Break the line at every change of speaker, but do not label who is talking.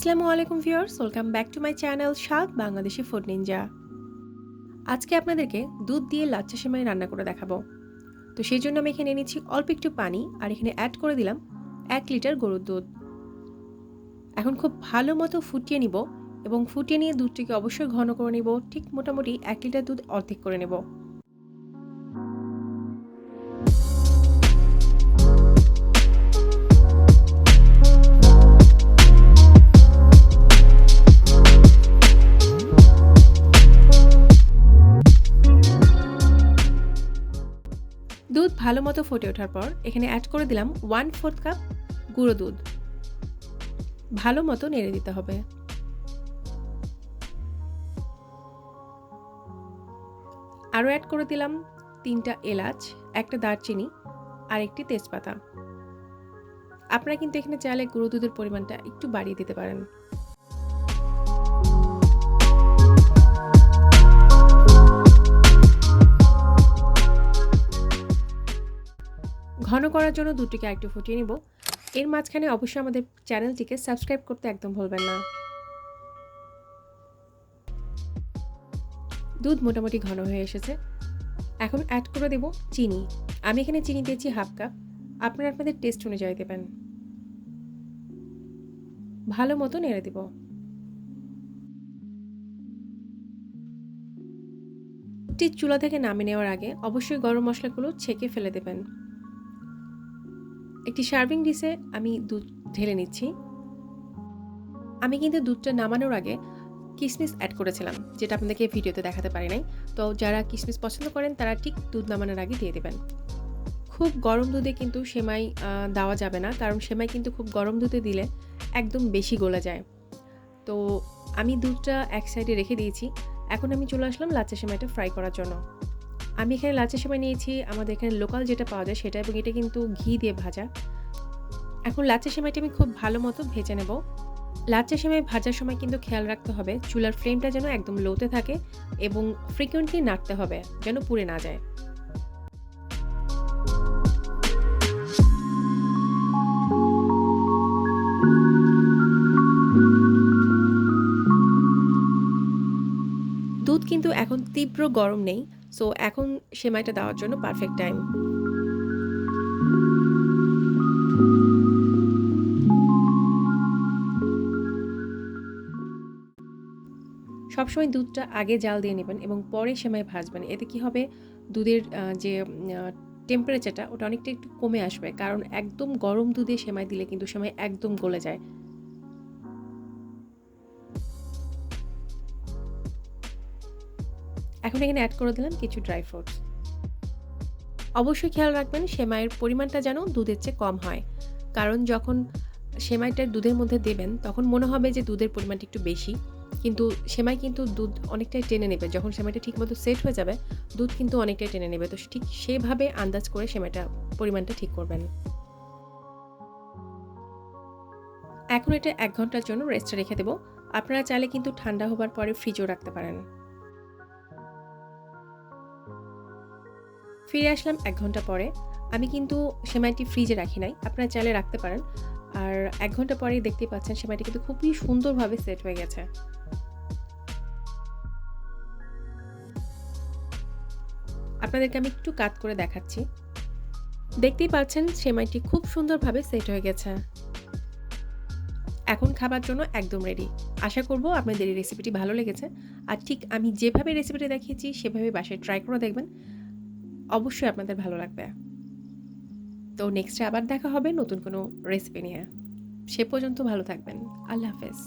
আসসালামু আলাইকুম viewers, welcome back to my channel Shad Bangladeshi food Ninja. আজকে আপনাদেরকে দুধ দিয়ে লাচ্চা সেমাই রান্না করে দেখাবো। তো সেই জন্য আমি এখানে নিচ্ছি অল্প একটু পানি আর এখানে অ্যাড করে দিলাম 1 লিটার গরুর দুধ। এখন খুব ভালো মতো ফুটিয়ে নিব এবং ফুটিয়ে নিয়ে দুধটিকে অবশ্যই ঘন করে নিব। ঠিক মোটামুটি 1 লিটার দুধ অর্ধেক করে নেব। দুধ ভালো মতো ফুটে ওঠার পর এখানে অ্যাড করে দিলাম 1/4 কাপ গুঁড়ো দুধ। ভালো মতো নেড়ে দিতে হবে। আরও অ্যাড করে দিলাম 3টা এলাচ, 1টা দারচিনি আর 1টি তেজপাতা। আপনারা কিন্তু এখানে চাইলে গুঁড়ো দুধের পরিমাণটা একটু বাড়িয়ে দিতে পারেন। ঘন করার জন্য দুধটিকে একটু ফুটিয়ে নিব। এর মাঝখানে অবশ্যই আমাদের চ্যানেলটিকে সাবস্ক্রাইব করতে একদম ভুলবেন না। দুধ মোটামুটি ঘন হয়ে এসেছে। এখন অ্যাড করে দেব চিনি। আমি এখানে চিনি দিয়েছি 1/2 কাপ। আপনারা আপনাদের টেস্ট অনুযায়ী দেবেন। ভালো মতো নেড়ে দেব। দুধটি চুলা থেকে নামিয়ে নেওয়ার আগে অবশ্যই গরম মশলাগুলো ছেঁকে ফেলে দেবেন। একটি সার্ভিং ডিশে আমি দুধ ঢেলে নিচ্ছি। আমি কিন্তু দুধটা নামানোর আগে কিশমিশ অ্যাড করেছিলাম, যেটা আপনাদেরকে ভিডিওতে দেখাতে পারি নাই। তো যারা কিশমিশ পছন্দ করেন তারা ঠিক দুধ নামানোর আগে দিয়ে দেবেন। খুব গরম দুধে কিন্তু সেমাই দেওয়া যাবে না, কারণ সেমাই কিন্তু খুব গরম দুধে দিলে একদম বেশি গলে যায়। তো আমি দুধটা এক সাইডে রেখে দিয়েছি। এখন আমি চলে আসলাম লাচ্চা সেমাইটা ফ্রাই করার জন্য। আমি এখানে লাচ্চা সেমাই নিয়েছি আমাদের এখানে লোকাল যেটা পাওয়া যায় সেটা, এবং এটা কিন্তু ঘি দিয়ে ভাজা। এখন লাচ্চা সেমাইটা আমি খুব ভালো মতো ভেজে নেব। লাচ্চা সেমাই ভাজার সময় কিন্তু খেয়াল রাখতে হবে চুলার ফ্লেমটা যেন একদম লোতে থাকে এবং ফ্রিকোয়েন্টলি নাড়তে হবে যেন পুড়ে না যায়। দুধ কিন্তু এখন তীব্র গরম নেই, সো এখন সেমাইটা দেওয়ার জন্য পারফেক্ট টাইম। সবসময় দুধটা আগে জাল দিয়ে নেবেন এবং পরে সেমাই ভাজবেন। এতে কি হবে, দুধের যে টেম্পারেচারটা ওটা অনেকটা একটু কমে আসবে, কারণ একদম গরম দুধে সেমাই দিলে কিন্তু সেমাই একদম গলে যায়। এখন এখানে অ্যাড করে দিলাম কিছু ড্রাই ফ্রুটস। অবশ্যই খেয়াল রাখবেন সেমাইয়ের পরিমাণটা যেন দুধের চেয়ে কম হয়, কারণ যখন সেমাইটা দুধের মধ্যে দেবেন তখন মনে হবে যে দুধের পরিমাণটা একটু বেশি, কিন্তু সেমাই কিন্তু দুধ অনেকটাই টেনে নেবে। যখন সেমাইটা ঠিকমতো সেট হয়ে যাবে দুধ কিন্তু অনেকটাই টেনে নেবে। তো ঠিক সেভাবে আন্দাজ করে সেমাইটা পরিমাণটা ঠিক করবেন। এখন এটা 1 ঘন্টার জন্য রেস্টে রেখে দেব। আপনারা চাইলে কিন্তু ঠান্ডা হবার পরে ফ্রিজেও রাখতে পারেন। ফিরে আসলাম 1 ঘন্টা পরে। আমি কিন্তু সেমাইটি ফ্রিজে রাখি নাই, আপনারা চাইলে রাখতে পারেন। আর 1 ঘন্টা পরেই দেখতেই পাচ্ছেন সেমাইটি কিন্তু খুবই সুন্দরভাবে সেট হয়ে গেছে। আপনাদেরকে আমি একটু কাট করে দেখাচ্ছি। দেখতেই পাচ্ছেন সেমাইটি খুব সুন্দরভাবে সেট হয়ে গেছে। এখন খাবার জন্য একদম রেডি। আশা করব আপনাদের এই রেসিপিটি ভালো লেগেছে। আর ঠিক আমি যেভাবে রেসিপিটি দেখিয়েছি সেভাবে বাসায় ট্রাই করে দেখবেন। অবশ্যই আপনাদের ভালো লাগবে। তো নেক্সটে আবার দেখা হবে নতুন কোনো রেসিপি নিয়ে। সে পর্যন্ত ভালো থাকবেন। আল্লাহ হাফেজ।